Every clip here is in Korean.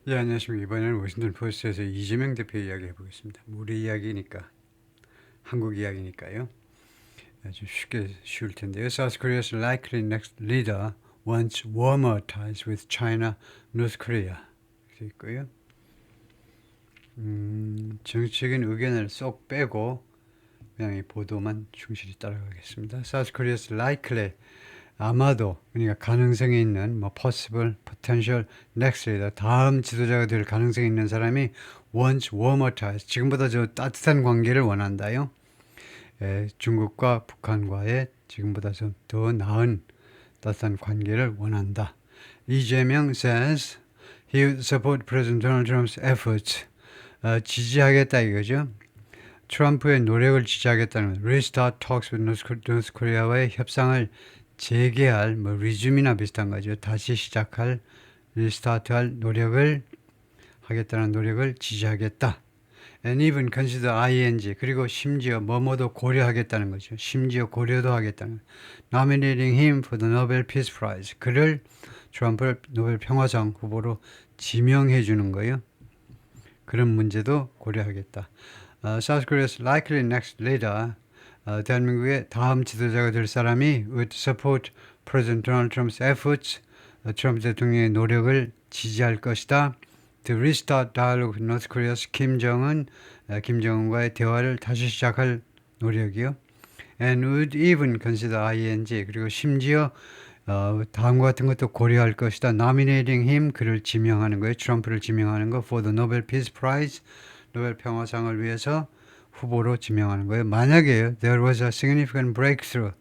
예, 안녕하십니까. 이번에는 워싱턴 포스트에서 이재명 대표 이야기 해보겠습니다. 우리 이야기니까, 한국 이야기니까요. 아주 쉽게 쉬울 텐데요. South Korea's likely next leader wants warmer ties with China, North Korea. 이렇게 있고요. 정치적인 의견을 쏙 빼고 그냥 이 보도만 충실히 따라가겠습니다. South Korea's likely 아마도 그러니까 가능성이 있는 뭐 possible, potential, next leader 다음 지도자가 될 가능성이 있는 사람이 wants warmer ties 지금보다 저 따뜻한 관계를 원한다요. 중국과 북한과의 지금보다 좀 더 나은 따뜻한 관계를 원한다. 이재명 says he would support President Donald Trump's efforts. 지지하겠다 이거죠. 트럼프의 노력을 지지하겠다는 restart talks with North Korea와의 협상을 재개할 뭐 resume이나 비슷한 거죠. 다시 시작할 리스타트할 노력을 하겠다는 노력을 지지하겠다. And even consider ing 그리고 심지어 뭐뭐도 고려하겠다는 거죠. 심지어 고려도 하겠다는 nominating him for the Nobel Peace Prize 그를 트럼프를 노벨 평화상 후보로 지명해 주는 거예요. 그런 문제도 고려하겠다. South Korea's likely next leader 대한민국의 다음 지도자가 될 사람이 would support President Donald Trump's efforts 트럼프 대통령의 노력을 지지할 것이다. To restart dialogue with North Korea's 김정은과의 대화를 다시 시작할 노력이요. And would even consider ing 그리고 심지어 다음과 같은 것도 고려할 것이다. Nominating him 그를 지명하는 거예요. 트럼프를 지명하는 거 for the Nobel Peace Prize 노벨 평화상을 위해서 후보로 지명하는 거예요. 만약에 there was a significant breakthrough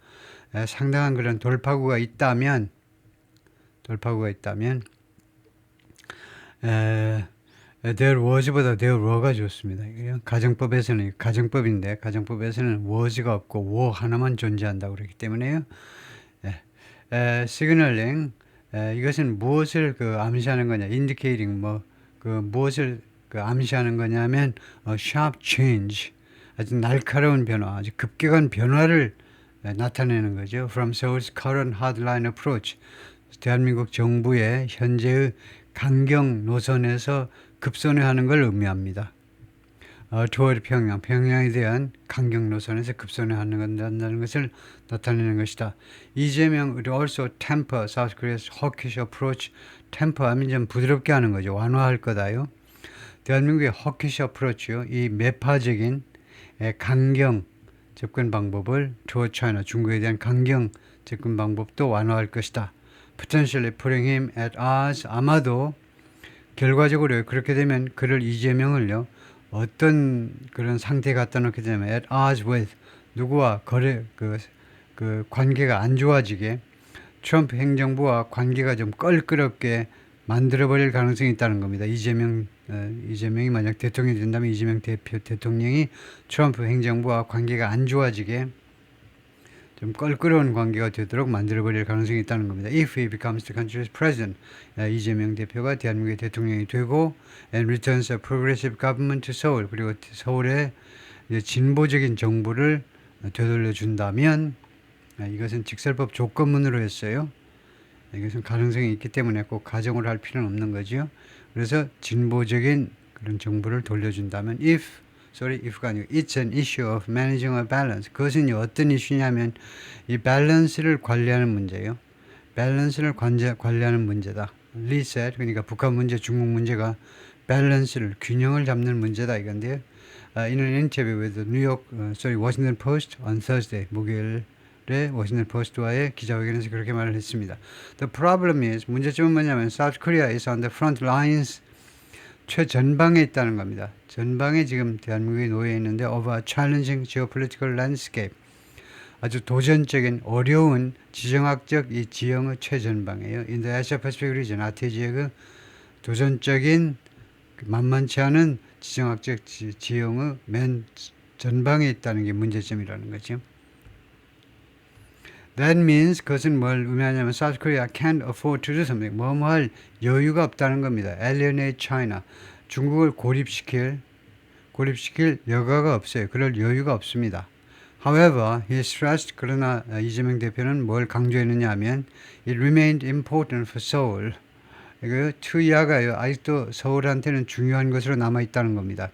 상당한 그런 돌파구가 있다면 there was보다 there were가 좋습니다. 가정법인데 가정법에서는 was가 없고 were 하나만 존재한다고 그러기 때문에요. signaling 이것은 무엇을 암시하는 거냐, indicating 무엇을 암시하는 거냐면 sharp change 아주 날카로운 변화, 아주 급격한 변화를 나타내는 거죠. From Seoul's current hardline approach 대한민국 정부의 현재의 강경 노선에서 급선회하는 걸 의미합니다. toward 평양에 대한 강경 노선에서 급선회하는 것을 나타내는 것이다. 이재명 would also temper South Korea's hawkish approach. temper 하면 좀 부드럽게 하는 거죠. 완화할 거다요. 대한민국의 hawkish approach요. 이 매파적인 강경 접근 방법을 toward China, 중국에 대한 강경 접근 방법도 완화할 것이다. potentially putting him at odds. 아마도 결과적으로 그렇게 되면 그를 이재명을요. 어떤 그런 상태에 갖다 놓게 되면 at odds with 누구와 그 관계가 안 좋아지게 트럼프 행정부와 관계가 좀 껄끄럽게 만들어버릴 가능성이 있다는 겁니다. 이재명이 만약 대통령이 된다면 이재명 대통령이 트럼프 행정부와 관계가 안 좋아지게 좀 껄끄러운 관계가 되도록 만들어버릴 가능성이 있다는 겁니다. If he becomes the country's president, 이재명 대표가 대한민국의 대통령이 되고 and returns a progressive government to Seoul, 그리고 서울에 진보적인 정부를 되돌려준다면 이것은 직설법 조건문으로 했어요. 이것은 가능성이 있기 때문에 꼭 가정을 할 필요는 없는 거죠. 그래서 진보적인 그런 정부를 돌려준다면 if가 아니고 it's an issue of managing a balance. 그것은 어떤 이슈냐면 이 밸런스를 관리하는 문제예요. 밸런스를 관리하는 문제다. Lee said, 그러니까 북한 문제, 중국 문제가 밸런스를 균형을 잡는 문제다 이건데요. In an interview with the Washington Post on Thursday, 목요일에 워싱턴 포스트와의 기자회견에서 그렇게 말을 했습니다. The problem is, 문제점은 뭐냐면 South Korea is on the front lines, 최전방에 있다는 겁니다. 전방에 지금 대한민국이 놓여 있는데 of a challenging geopolitical landscape, 아주 도전적인 어려운 지정학적 이 지형의 최전방이에요. In the Asia-Pacific region, 아태 지역의 도전적인 만만치 않은 지정학적 지형의 맨 전방에 있다는 게 문제점이라는 거죠. That means 그것은 뭘 의미하냐면 South Korea can't afford to do something. 뭐뭐 할 여유가 없다는 겁니다. Alienate China. 중국을 고립시킬 여가가 없어요. 그럴 여유가 없습니다. However, he stressed, 그러나 이재명 대표는 뭘 강조했느냐 하면 It remained important for Seoul. 이거 투이하가요. 아직도 서울한테는 중요한 것으로 남아 있다는 겁니다.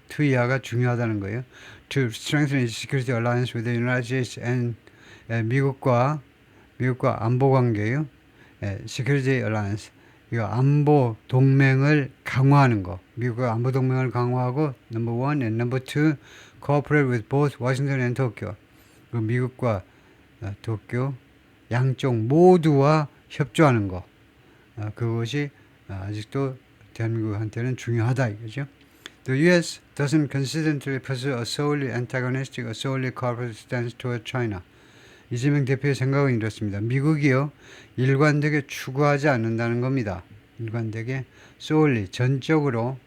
투이하가 중요하다는 거예요. To strengthen its security alliance with the United States and 미국과 안보 관계요. security alliance. 이거 안보 동맹을 강화하는 거. 미국과 안보 동맹을 강화하고 number one and number two cooperate with both Washington and Tokyo. 그 미국과 도쿄 양쪽 모두와 협조하는 거. 그것이 아직도 대한민국한테는 중요하다 이거죠. The U.S. doesn't consistently pursue a solely antagonistic or solely cooperative stance toward China. 이재명 대표의 생각은 이렇습니다. 미국이요 일관되게 추구하지 않는다는 겁니다. 일관되게 solely 전적으로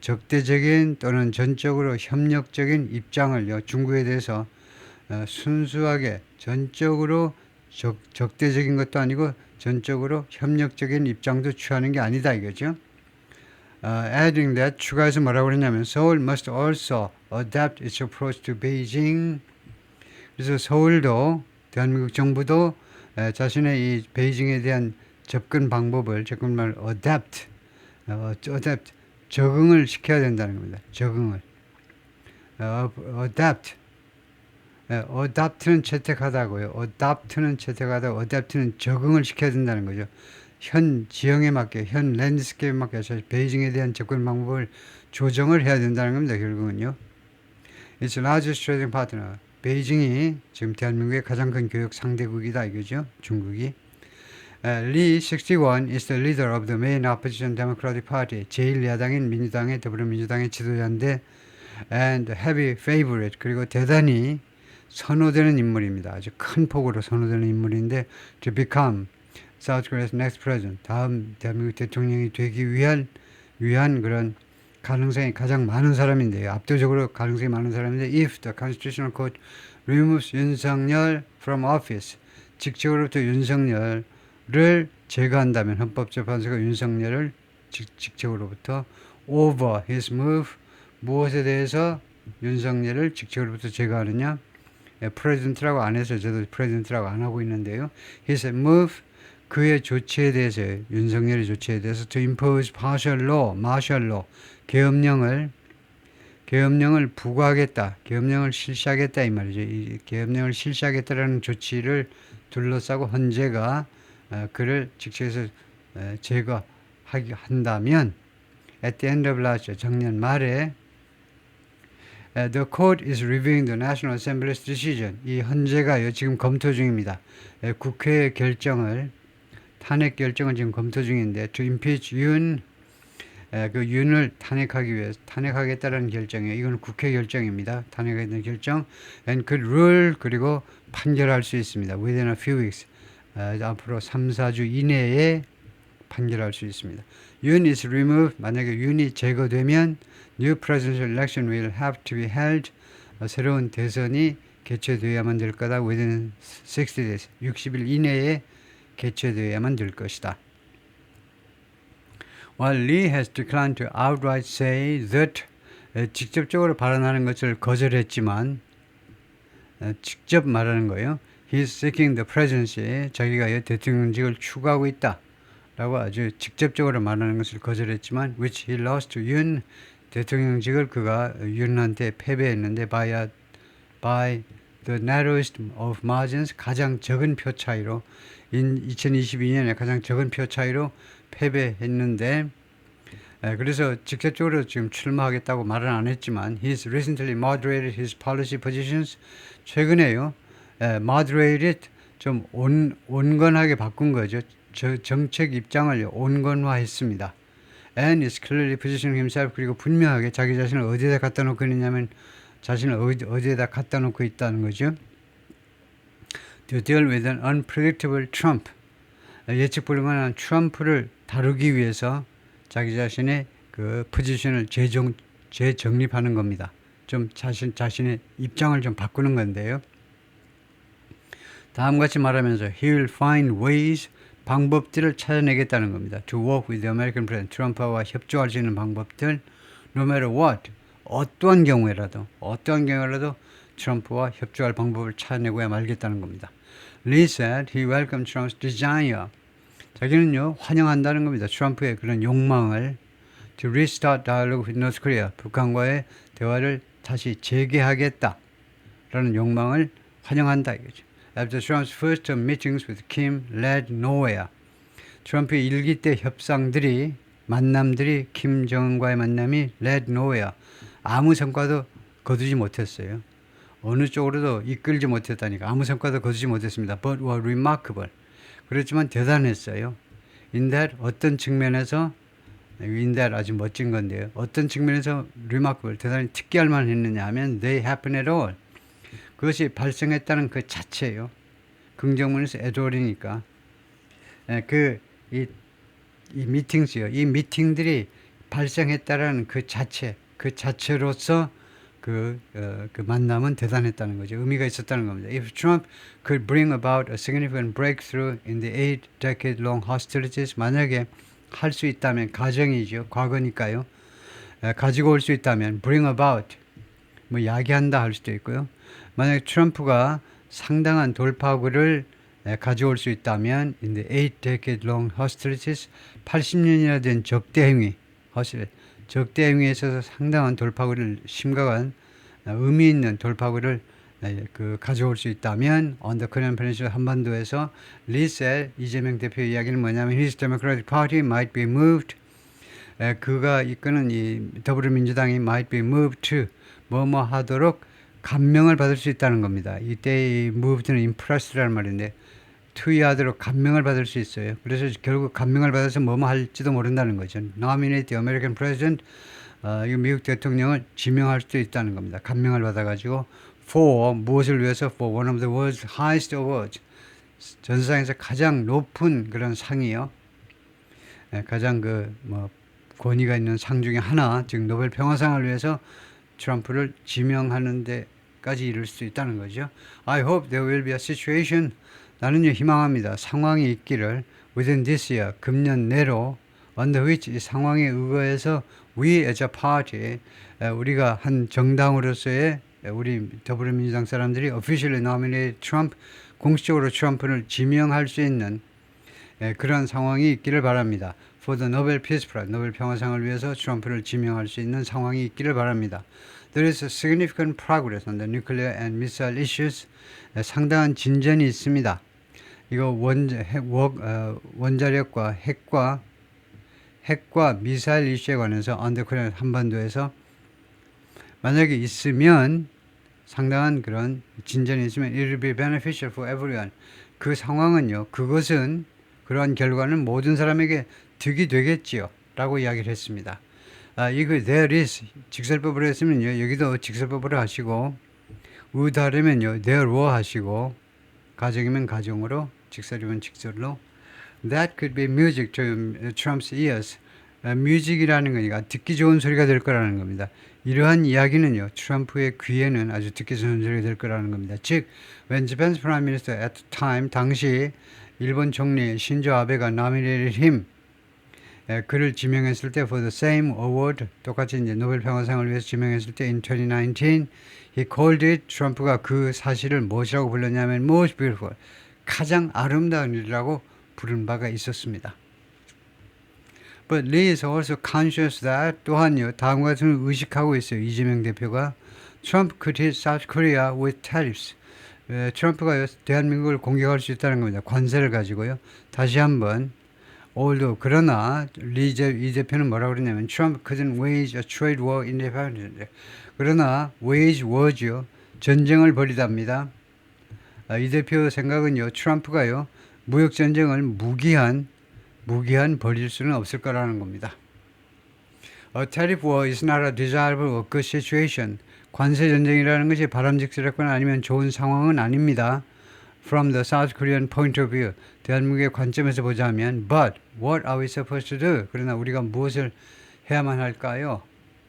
적대적인 또는 전적으로 협력적인 입장을요 중국에 대해서 순수하게 전적으로 적대적인 것도 아니고 전적으로 협력적인 입장도 취하는 게 아니다 이거죠. Adding that 추가해서 뭐라고 그러냐면 Seoul must also adapt its approach to Beijing. 그래서 서울도 대한민국 정부도 자신의 이 베이징에 대한 접근 방법을 adapt 적응을 시켜야 된다는 겁니다. 적응을 adapt는 채택하다고요. adapt는 적응을 시켜야 된다는 거죠. 현 지형에 맞게, 현 랜드스케이프에 맞게 베이징에 대한 접근 방법을 조정을 해야 된다는 겁니다. 결국은요. It's largest trading partner. 베이징이 지금 대한민국의 가장 큰 교역 상대국이다 이거죠. 중국이. Lee 61 is the leader of the main opposition Democratic Party. 제1야당인 민주당의 더불어민주당의 지도자인데 and heavy favorite 그리고 대단히 선호되는 인물입니다. 아주 큰 폭으로 선호되는 인물인데 to become South Korea's next president. 다음 대한민국 대통령이 되기 위한 그런 가능성이 가장 많은 사람인데요. 압도적으로 가능성이 많은 사람인데 if the constitutional court removes 윤석열 from office 직책으로부터 윤석열을 제거한다면 헌법재판소가 윤석열을 직책으로부터 over his move 무엇에 대해서 윤석열을 직책으로부터 제거하느냐 프레지던트라고 안 해서 저도 프레지던트라고 안 하고 있는데요. his move 그의 조치에 대해서 윤석열의 조치에 대해서 to impose martial law 계엄령을 부과하겠다. 계엄령을 실시하겠다 이 말이죠. 이 계엄령을 실시하겠다라는 조치를 둘러싸고 헌재가 그를 직책에서 제거한다면 at the end of last year 작년 말에 The court is reviewing the National Assembly's decision. 이 헌재가요 지금 검토 중입니다. 국회의 결정을 탄핵 결정을 지금 검토 중인데 to impeach 그 윤을 탄핵하기 위해서 탄핵하겠다라는 결정이에요. 이건 국회 결정입니다. 탄핵하겠다는 결정. and could rule 그리고 판결할 수 있습니다. within a few weeks. 앞으로 3, 4주 이내에 판결할 수 있습니다. 윤 is removed. 만약에 윤이 제거되면 new presidential election will have to be held. 새로운 대선이 개최되어야만 될 거다. within 60 days. 60일 이내에 개최되어야만 될 것이다. While Lee has declined to outright say that 직접적으로 발언하는 것을 거절했지만 직접 말하는 거예요. He's seeking the presidency. 자기가 대통령직을 추구하고 있다. 라고 아주 직접적으로 말하는 것을 거절했지만 which he lost to 윤 대통령직을 그가 윤한테 패배했는데 by the narrowest of margins 가장 적은 표 차이로 2022년에 가장 적은 표 차이로 패배했는데 그래서 직접적으로 지금 출마하겠다고 말은 안 했지만 he's recently moderated his policy positions 최근에요 moderated 좀 온건하게 바꾼 거죠. 정책 입장을 온건화했습니다. and is clearly positioning himself 그리고 분명하게 자기 자신을 어디에다 갖다 놓고 있느냐면 자신을 어디에다 갖다 놓고 있다는 거죠. To deal with an unpredictable Trump 예측 불가능한 트럼프를 다루기 위해서 자기 자신의 그 포지션을 재정립하는 겁니다. 좀 자신의 입장을 좀 바꾸는 건데요. 다음같이 말하면서 he will find ways 방법들을 찾아내겠다는 겁니다. To work with the American president 트럼프와 협조할 수 있는 방법들 no matter what 어떠한 경우에라도 트럼프와 협조할 방법을 찾아내고야 말겠다는 겁니다. Lee said he welcomed Trump's desire 자기는요 환영한다는 겁니다. 트럼프의 그런 욕망을 to restart dialogue with North Korea. 북한과의 대화를 다시 재개하겠다라는 욕망을 환영한다 이거죠. After Trump's first meetings with Kim led nowhere. 트럼프의 일기 때 만남들이 김정은과의 만남이 led nowhere. 아무 성과도 거두지 못했어요. 어느 쪽으로도 이끌지 못했다니까. 아무 성과도 거두지 못했습니다. But were remarkable. 그렇지만 대단했어요. In that 어떤 측면에서 in that 아주 멋진 건데요. 어떤 측면에서 remarkable 대단히 특기할 만했느냐 하면 they happen at all. 그것이 발생했다는 그 자체예요. 긍정문에서 at all이니까. 이 미팅스요. 이 미팅들이 발생했다라는 그 자체로서 그 만남은 대단했다는 거죠. 의미가 있었다는 겁니다. If Trump could bring about a significant breakthrough in the 8-decade-long hostilities, 만약에 할 수 있다면, 가정이죠. 과거니까요. 가지고 올 수 있다면, bring about, 뭐 야기한다 할 수도 있고요. 만약에 트럼프가 상당한 돌파구를 가져올 수 있다면 in the 8-decade-long hostilities 80년이나 된 적대행위에 있어서 상당한 돌파구를 심각한 의미 있는 돌파구를 가져올 수 있다면 on the Korean Peninsula 한반도에서 리셀 이재명 대표 이야기는 뭐냐면 his Democratic Party might be moved 그가 이끄는 이 더불어민주당이 might be moved to 뭐뭐 하도록 감명을 받을 수 있다는 겁니다. 이때 이 moved는 impressed라는 말인데 투여하도록 감명을 받을 수 있어요. 그래서 결국 감명을 받아서 뭐뭐 할지도 모른다는 거죠. Nominate the American President, 이 미국 대통령을 지명할 수도 있다는 겁니다. 감명을 받아가지고 for 무엇을 위해서 for one of the world's highest awards, 전 세상에서 가장 높은 그런 상이요. 가장 권위가 있는 상 중에 하나, 즉 노벨 평화상을 위해서 트럼프를 지명하는 데까지 이를 수 있다는 거죠. I hope there will be a situation. 나는요 희망합니다. 상황이 있기를 within this year, 금년 내로 under which 이 상황에 의거해서 we as a party, 우리가 한 정당으로서의 우리 더불어민주당 사람들이 officially nominate Trump, 공식적으로 트럼프를 지명할 수 있는 그런 상황이 있기를 바랍니다. For the Nobel Peace Prize, 노벨 평화상을 위해서 트럼프를 지명할 수 있는 상황이 있기를 바랍니다. There is a significant progress on the nuclear and missile issues. 상당한 진전이 있습니다. 이거 원자력과 핵과 미사일 이슈에 관해서 언더코리아 한반도에서 만약에 있으면 상당한 그런 진전이 있으면 it will be beneficial for everyone. 그 상황은요, 그것은 그러한 결과는 모든 사람에게 득이 되겠지요 라고 이야기를 했습니다. 이거 there is 직설법으로 했으면요, 여기도 직설법으로 하시고 의다르면요 there were 하시고 가정이면 가정으로 직설이면 직설로 that could be music to Trump's ears. 뮤직이라는 거니까 듣기 좋은 소리가 될 거라는 겁니다. 이러한 이야기는요 트럼프의 귀에는 아주 듣기 좋은 소리가 될 거라는 겁니다. 즉 when Japan's Prime Minister at the time, 당시 일본 총리 신조 아베가 nominated him, 그를 지명했을 때 for the same award, 똑같이 이제 노벨 평화상을 위해서 지명했을 때 in 2019, he called it, 트럼프가 그 사실을 무엇이라고 불렀냐면 most beautiful, 가장 아름다운 일이라고 부른 바가 있었습니다. But Lee is also conscious that, 또한요 다음과 같은 것을 의식하고 있어요. 이재명 대표가 Trump could hit South Korea with tariffs. 트럼프가 대한민국을 공격할 수 있다는 겁니다. 관세를 가지고요. 다시 한번 although 그러나 이 대표는 뭐라고 그러냐면 Trump couldn't wage a trade war independently. 그러나 wage war죠. 전쟁을 벌이답니다. 이 대표 생각은요. 트럼프가요. 무역 전쟁을 무기한 벌일 수는 없을 거라는 겁니다. A tariff war is not a desirable or good situation. 관세 전쟁이라는 것이 바람직스럽거나 아니면 좋은 상황은 아닙니다. From the South Korean point of view, 대한민국의 관점에서 보자면, but what are we supposed to do? 그러나 우리가 무엇을 해야만 할까요?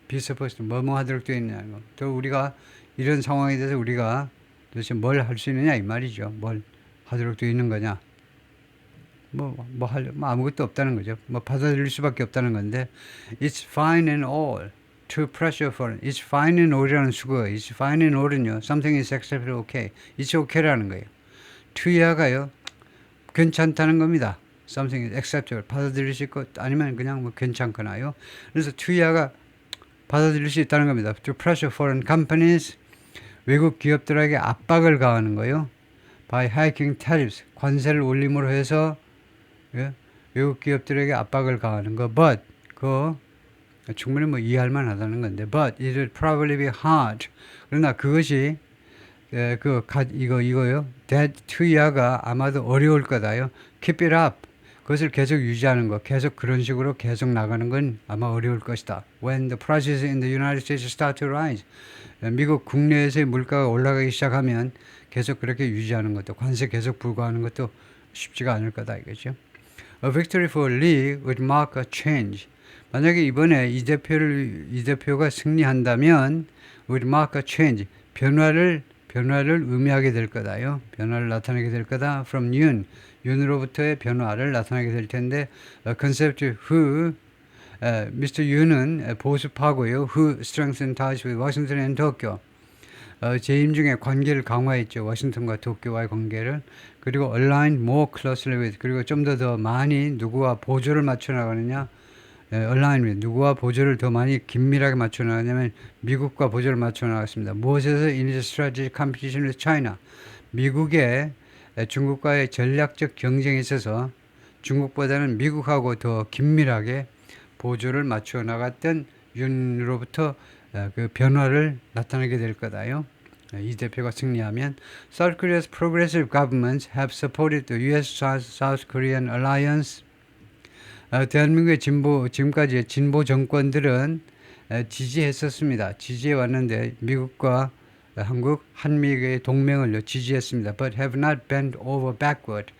Be supposed to, 뭐뭐 하도록 되어 있냐고. 또 우리가 이런 상황에 대해서 우리가 도대체 뭘 할 수 있느냐 이 말이죠. 뭘 하도록 되어 있는 거냐? 아무것도 없다는 거죠. 받아들일 수밖에 없다는 건데, it's fine and all. Too pressure for it's fine and all이라는 수거예요. It's fine and all은요, something is acceptable, okay. It's okay라는 거예요. too 이하가요, 괜찮다는 겁니다. something is acceptable. 받아들일 수 있고 아니면 그냥 뭐 괜찮거나요. 그래서 투야가 받아들일 수 있다는 겁니다. To pressure foreign companies. 외국 기업들에게 압박을 가하는 거요. By hiking tariffs. 관세를 올림으로 해서 예? 외국 기업들에게 압박을 가하는 거. But 그 충분히 뭐 이해할 만하다는 건데. But it will probably be hard. 그러나 그것이 이거요. That 투야가 아마도 어려울 거다요. Keep it up. 그것을 계속 유지하는 거, 계속 그런 식으로 계속 나가는 건 아마 어려울 것이다. When the prices in the United States start to rise. 미국 국내에서의 물가가 올라가기 시작하면 계속 그렇게 유지하는 것도, 관세 계속 부과하는 것도 쉽지가 않을 거다 이거죠. A victory for Lee would mark a change. 만약에 이번에 이 대표가 승리한다면 would mark a change. 변화를 의미하게 될 거다요. 변화를 나타내게 될 거다. From 윤으로부터의 변화를 나타내게 될 텐데, concept who, Mr. 윤은 보수파고요. Who strengthened ties with Washington and Tokyo. 재임 중에 관계를 강화했죠. 워싱턴과 도쿄와의 관계를. 그리고 align more closely with. 그리고 좀 더 많이 누구와 보조를 맞춰 나가느냐. align with. 누구와 보조를 더 많이 긴밀하게 맞춰 나가냐면 미국과 보조를 맞춰 나갔습니다. 무엇에서 in its strategic competition with China. 미국의 중국과의 전략적 경쟁에 있어서 중국보다는 미국하고 더 긴밀하게 보조를 맞춰 나갔던 윤으로부터 그 변화를 나타내게 될 거다요. 이 대표가 승리하면 South Korea's progressive governments have supported the U.S.-South Korean alliance. 대한민국의 지금까지의 진보 정권들은 지지했었습니다. 지지해 왔는데 미국과 한국, 한미의 동맹을 지지했습니다. But have not bent over backward.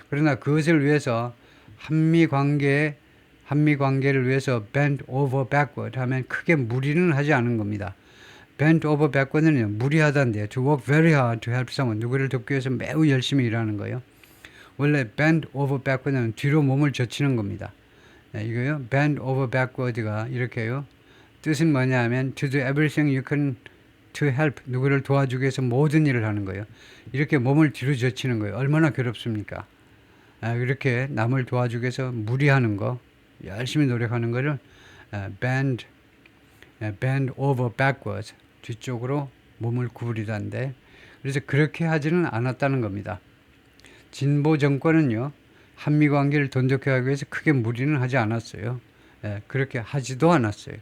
그러나 그것을 위해서 한미 관계를 위해서 bent over backward 하면 크게 무리는 하지 않은 겁니다. bent over backward는 무리하다인데 to work very hard to help someone. 누구를 돕기 위해서 매우 열심히 일하는 거예요. 원래 bend over backward는 뒤로 몸을 젖히는 겁니다. 이거요. bend over backward가 이렇게요. 뜻은 뭐냐 하면 to do everything you can to help. 누구를 도와주기 위해서 모든 일을 하는 거예요. 이렇게 몸을 뒤로 젖히는 거예요. 얼마나 괴롭습니까? 이렇게 남을 도와주기 위해서 무리하는 거, 열심히 노력하는 거를 bend over backwards. 뒤쪽으로 몸을 구부리다인데, 그래서 그렇게 하지는 않았다는 겁니다. 진보 정권은요, 한미 관계를 돈독해하기 위해서 크게 무리는 하지 않았어요. 그렇게 하지도 않았어요.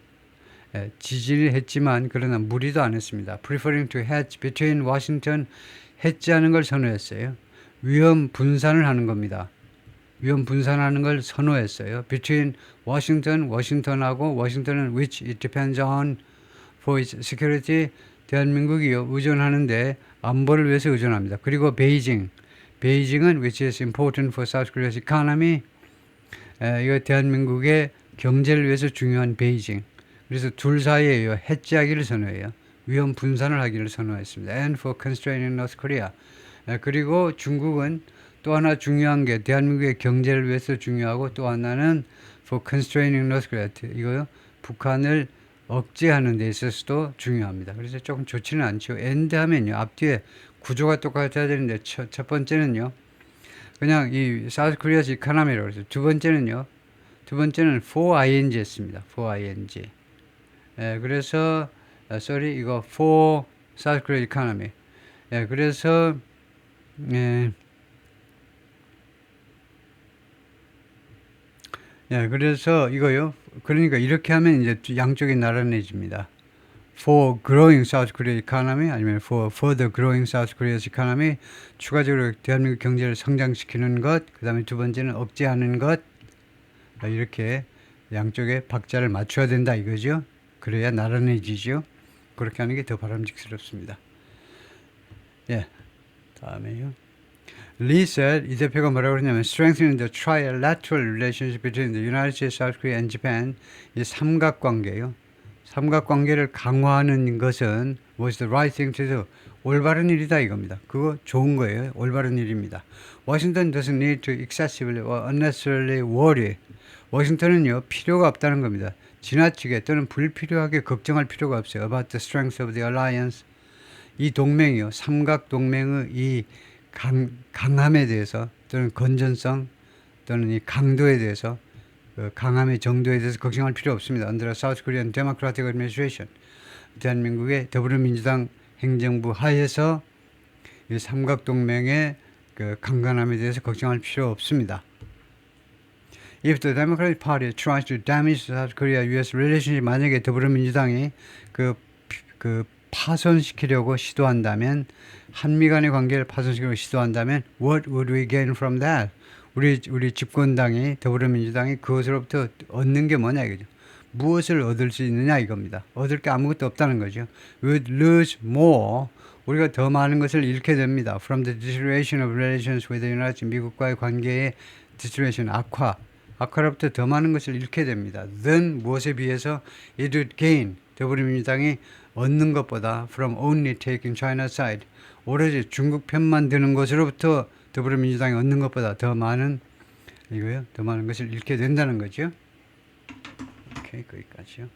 지지를 했지만 그러나 무리도 안 했습니다. Preferring to hedge between Washington, hedge하는 걸 선호했어요. 위험 분산을 하는 겁니다. 위험 분산하는 걸 선호했어요. Between Washington, 워싱턴하고 워싱턴은 which it depends on for its security. 대한민국이요 의존하는데 안보를 위해서 의존합니다. 그리고 베이징은 which is important for South Korea's economy. 이거 대한민국의 경제를 위해서 중요한 베이징. 그래서 둘 사이에요. 해지하기를 선호해요. 위험 분산을 하기를 선호했습니다. And for constraining North Korea. 그리고 중국은 또 하나 중요한 게 대한민국의 경제를 위해서 중요하고 또 하나는 for constraining North Korea. 이거요. 북한을 억제하는 데 있어서도 중요합니다. 그래서 조금 좋지는 않죠. and 하면요. 앞뒤에 구조가 똑같아야 되는데 첫 번째는요. 그냥 이 South Korea's economy라고 그래서 두 번째는 for ing 했습니다. for ing. 그래서 이거 for South Korea economy. 그래서 그래서 이거요. 그러니까 이렇게 하면 이제 양쪽이 나란해집니다. For growing South Korea economy 아니면 for further growing South Korea's economy. 추가적으로 대한민국 경제를 성장시키는 것. 그 다음에 두 번째는 억제하는 것. 이렇게 양쪽에 박자를 맞춰야 된다 이거죠. 그래야 나란해지죠. 그렇게 하는 게 더 바람직스럽습니다. 다음에요. Lee said, 이 대표가 뭐라고 그러냐면 strengthening the trilateral relationship between the United States, South Korea and Japan. 이 삼각관계요. 삼각관계를 강화하는 것은 was the right thing to do. 올바른 일이다 이겁니다. 그거 좋은 거예요. 올바른 일입니다. Washington doesn't need to excessively or unnecessarily worry. 워싱턴은요 필요가 없다는 겁니다. 지나치게 또는 불필요하게 걱정할 필요가 없어요. About the strength of the alliance. 이 동맹이요. 삼각 동맹의 이 강함에 대해서 또는 건전성 또는 이 강도에 대해서 그 강함의 정도에 대해서 걱정할 필요 없습니다. Under the South Korean Democratic Administration, 대한민국의 더불어민주당 행정부 하에서 이 삼각동맹의 그 강건함에 대해서 걱정할 필요 없습니다. If the Democratic Party tries to damage South Korea-U.S. relationship, 만약에 더불어민주당이 그 파손시키려고 시도한다면, 한미 간의 관계를 파손시키려고 시도한다면, what would we gain from that? 우리 집권당이, 더불어민주당이 그것으로부터 얻는 게 뭐냐 이거죠. 무엇을 얻을 수 있느냐 이겁니다. 얻을 게 아무것도 없다는 거죠. We would lose more. 우리가 더 많은 것을 잃게 됩니다. From the deterioration of relations with the United States, 미국과의 관계의 deterioration, 악화로부터 더 많은 것을 잃게 됩니다. Then 무엇에 비해서 it would gain, 더불어민주당이 얻는 것보다 from only taking China's side, 오로지 중국 편만 드는 것으로부터 더불어민주당이 얻는 것보다 더 많은 이거요, 더 많은 것을 잃게 된다는 거죠. 오케이, 거기까지요.